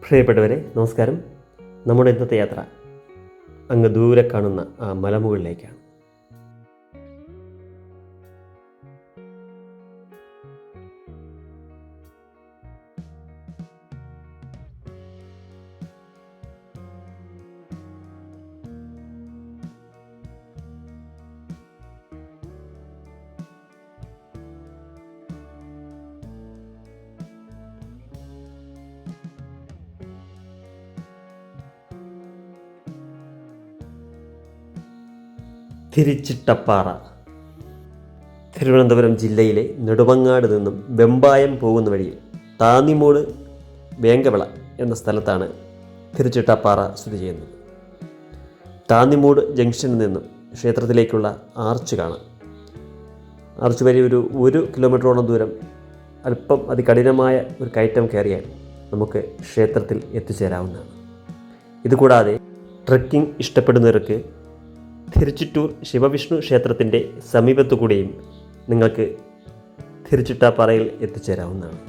പ്രിയപ്പെട്ടവരെ നമസ്കാരം. നമ്മുടെ ഇന്നത്തെ യാത്ര അങ്ങ് ദൂരെ കാണുന്ന ആ മലമുകളിലേക്കാണ്. തിരുച്ചിട്ടപ്പാറ തിരുവനന്തപുരം ജില്ലയിലെ നെടുമങ്ങാട് നിന്നും വെമ്പായം പോകുന്ന വഴിയിൽ താന്നിമൂട് വേങ്കവിള എന്ന സ്ഥലത്താണ് തിരുച്ചിട്ടപ്പാറ സ്ഥിതി ചെയ്യുന്നത്. താന്നിമൂട് ജംഗ്ഷനിൽ നിന്നും ക്ഷേത്രത്തിലേക്കുള്ള ആർച്ച് കാണാം. ആർച്ച് വരെ ഒരു കിലോമീറ്ററോളം ദൂരം അല്പം അതികഠിനമായ ഒരു കയറ്റം കയറിയാൽ നമുക്ക് ക്ഷേത്രത്തിൽ എത്തിച്ചേരാവുന്നതാണ്. ഇതുകൂടാതെ ട്രെക്കിംഗ് ഇഷ്ടപ്പെടുന്നവർക്ക് തിരുച്ചിറ്റൂർ ശിവവിഷ്ണു ക്ഷേത്രത്തിൻ്റെ സമീപത്തു കൂടെയും നിങ്ങൾക്ക് തിരുച്ചിട്ടപ്പാറയിൽ എത്തിച്ചേരാവുന്നതാണ്.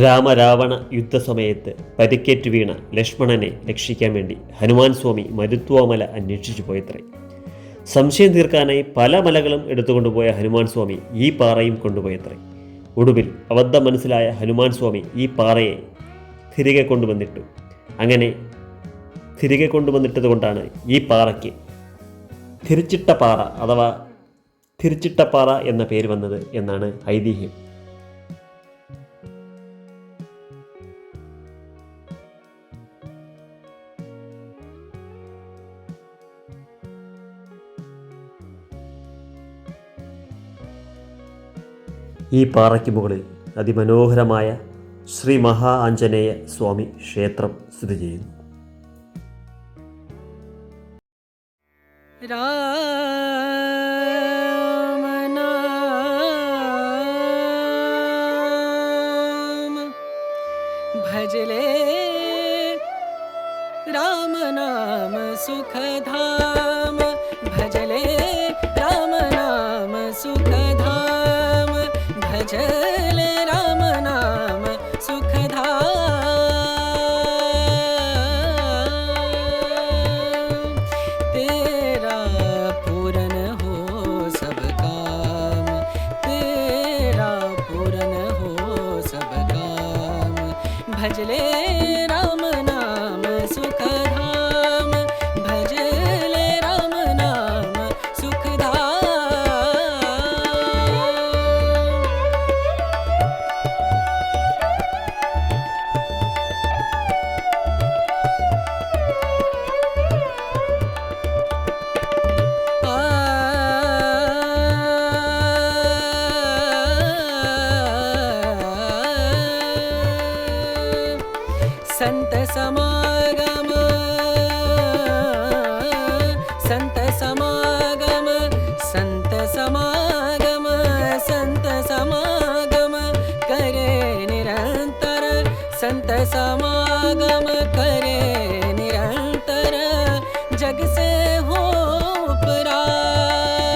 രാമരാവണ യുദ്ധസമയത്ത് പരിക്കേറ്റു വീണ ലക്ഷ്മണനെ രക്ഷിക്കാൻ വേണ്ടി ഹനുമാൻ സ്വാമി മരുത്വാമല അന്വേഷിച്ചു പോയത്രേ. സംശയം തീർക്കാനായി പല മലകളും എടുത്തുകൊണ്ടുപോയ ഹനുമാൻ സ്വാമി ഈ പാറയും കൊണ്ടുപോയത്രേ. ഒടുവിൽ അബദ്ധം മനസ്സിലായ ഹനുമാൻ സ്വാമി ഈ പാറയെ തിരികെ കൊണ്ടുവന്നിട്ടു. അങ്ങനെ തിരികെ കൊണ്ടുവന്നിട്ടത് കൊണ്ടാണ് ഈ പാറയ്ക്ക് തിരുച്ചിട്ടപ്പാറ അഥവാ തിരുച്ചിട്ടപ്പാറ എന്ന പേര് വന്നത് എന്നാണ് ഐതിഹ്യം. ഈ പാറയ്ക്ക് മുകളിൽ അതിമനോഹരമായ ശ്രീ മഹാ ആഞ്ജനേയ സ്വാമി ക്ഷേത്രം സ്ഥിതി ചെയ്യുന്നു. ഭജലേ രാമ നാമ സുഖധാമ, ഭജലേ രാമ നാമ സുഖധാമ, ഭജലേ രാമ നാമ सुखधाम, तेरा पूरन हो सब काम, तेरा पूरन हो सब काम, भजले राम नाम सुखधाम, भजले राम नाम सुखधाम. संत समागम, संत समागम, संत समागम, संत समागम करे निरंतर, संत समागम करे निरंतर, जग से हो उपरात,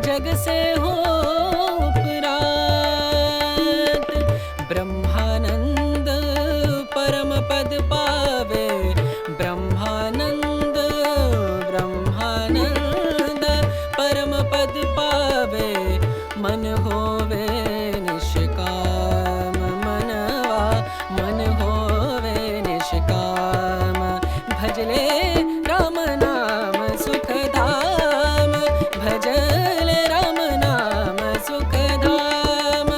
जग से हो उपरात, ब्रह्मानंद परम पद पावे, ब्रह्मानंद ब्रह्मानंद परम पद पावे, मन होवे निष्काम, मनवा मन होवे निष्काम, भजले राम नाम सुखधाम, भजले राम नाम सुखधाम,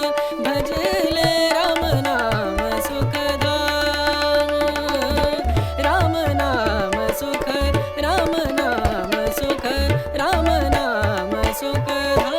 भजले राम नाम सुखधाम, राम नाम सुख, राम नाम सुख, राम नाम सुखधाम.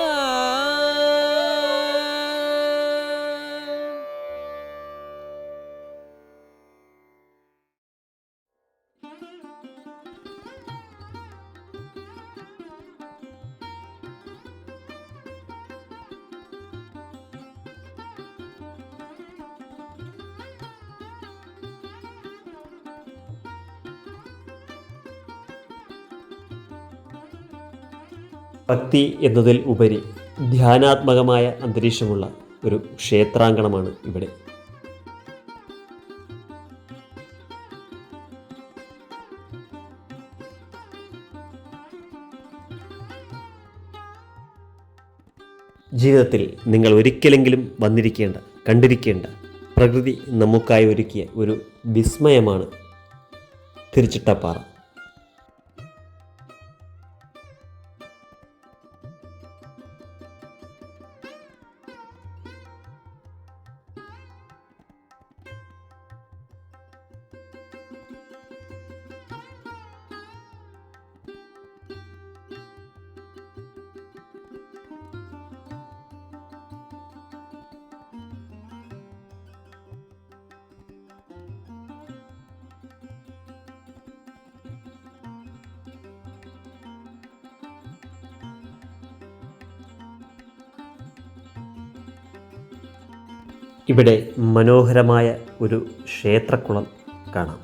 ഭക്തി എന്നതിൽ ഉപരി ധ്യാനാത്മകമായ അന്തരീക്ഷമുള്ള ഒരു ക്ഷേത്രാങ്കണമാണ് ഇവിടെ. ജീവിതത്തിൽ നിങ്ങൾ ഒരിക്കലെങ്കിലും വന്നിരിക്കേണ്ട, കണ്ടിരിക്കേണ്ട പ്രകൃതി നമുക്കായി ഒരുക്കിയ ഒരു വിസ്മയമാണ് തിരുച്ചിട്ടപ്പാറ. ഇവിടെ മനോഹരമായ ഒരു ക്ഷേത്രക്കുളം കാണാം.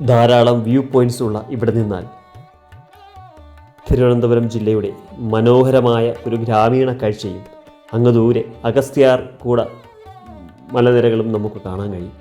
ധാരാളം വ്യൂ പോയിൻറ്റ്സ് ഉള്ള ഇവിടെ നിന്നാൽ തിരുവനന്തപുരം ജില്ലയുടെ മനോഹരമായ ഒരു ഗ്രാമീണ കാഴ്ചയും അങ്ങ് ദൂരെ അഗസ്ത്യാർ കൂട മലനിരകളും നമുക്ക് കാണാൻ കഴിയും.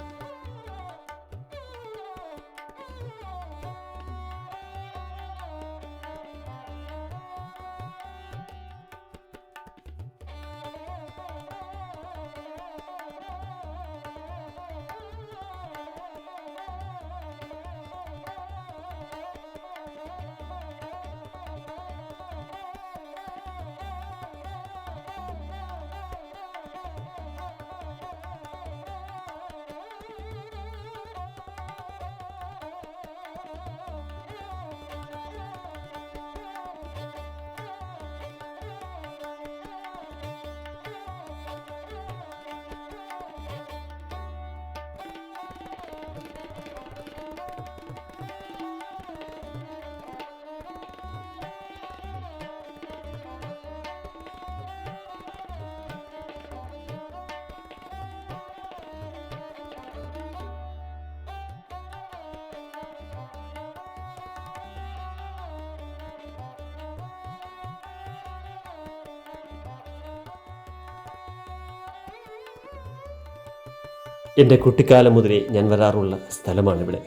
എൻ്റെ കുട്ടിക്കാലം മുതലേ ഞാൻ വരാറുള്ള സ്ഥലമാണിവിടെ.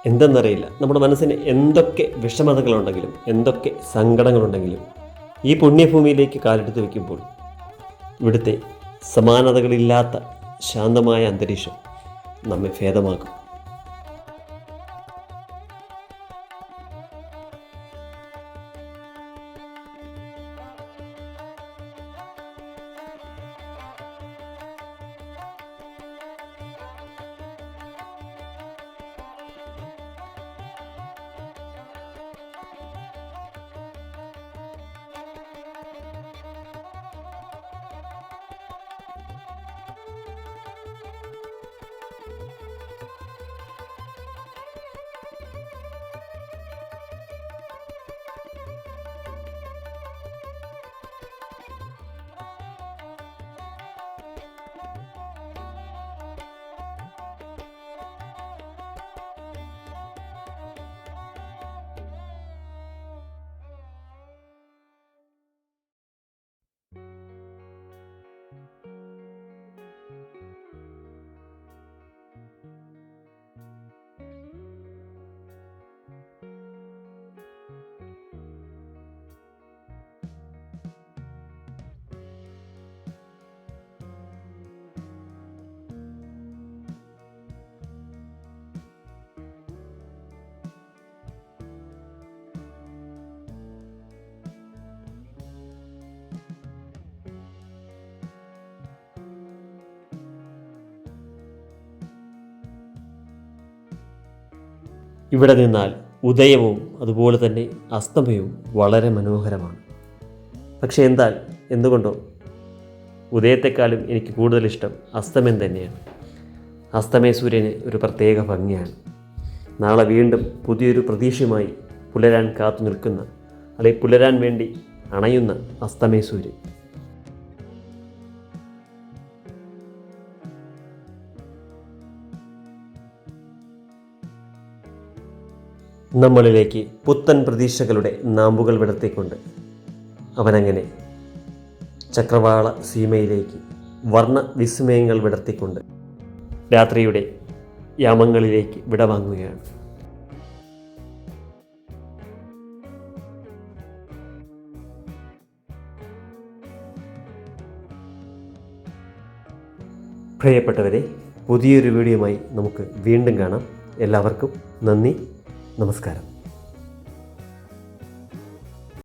എന്തെന്നറിയില്ല, നമ്മുടെ മനസ്സിന് എന്തൊക്കെ വിഷമതകളുണ്ടെങ്കിലും എന്തൊക്കെ സങ്കടങ്ങളുണ്ടെങ്കിലും ഈ പുണ്യഭൂമിയിലേക്ക് കാലെടുത്ത് വയ്ക്കുമ്പോൾ ഇവിടുത്തെ സമാനതകളില്ലാത്ത ശാന്തമായ അന്തരീക്ഷം നമ്മെ ഭേദമാക്കും. ഇവിടെ നിന്നാൽ ഉദയവും അതുപോലെ തന്നെ അസ്തമയവും വളരെ മനോഹരമാണ്. പക്ഷേ എന്തുകൊണ്ടോ ഉദയത്തെക്കാളും എനിക്ക് കൂടുതലിഷ്ടം അസ്തമയം തന്നെയാണ്. അസ്തമയ സൂര്യന് ഒരു പ്രത്യേക ഭംഗിയാണ്. നാളെ വീണ്ടും പുതിയൊരു പ്രതീക്ഷയുമായി പുലരാൻ കാത്തു നിൽക്കുന്ന, അല്ലെങ്കിൽ പുലരാൻ വേണ്ടി അണയുന്ന അസ്തമയ സൂര്യൻ. നമ്മളിലേക്ക് പുത്തൻ പ്രതീക്ഷകളുടെ നാമ്പുകൾ വിടർത്തിക്കൊണ്ട് അവനങ്ങനെ ചക്രവാള സീമയിലേക്ക് വർണ്ണ വിസ്മയങ്ങൾ വിടർത്തിക്കൊണ്ട് രാത്രിയുടെ യാമങ്ങളിലേക്ക് വിടവാങ്ങുകയാണ്. പ്രിയപ്പെട്ടവരെ, പുതിയൊരു വീഡിയോയുമായി നമുക്ക് വീണ്ടും കാണാം. എല്ലാവർക്കും നന്ദി, നമസ്കാരം.